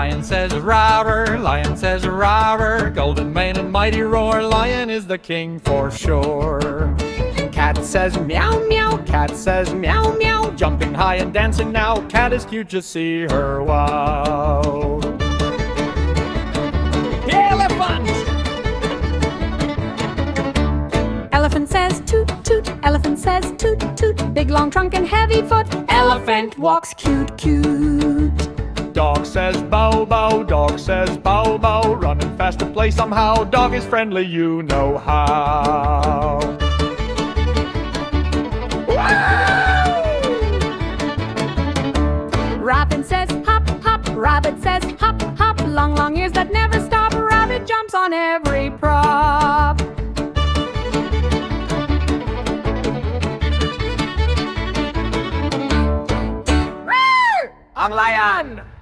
Lion says rawr, lion says rawr, golden mane and mighty roar, lion is the king for sure. Cat says meow meow, cat says meow meow, jumping high and dancing now, cat is cute, just see her wow. Elephant! Elephant says toot toot, elephant says toot toot, big long trunk and heavy foot, elephant walks cute cute. Dog says bow bow, dog says bow bow, running fast to play somehow, dog is friendly, you know how. Robin says hop hop, rabbit says hop hop, long long ears that never stop, rabbit jumps on every prop. Ang lion!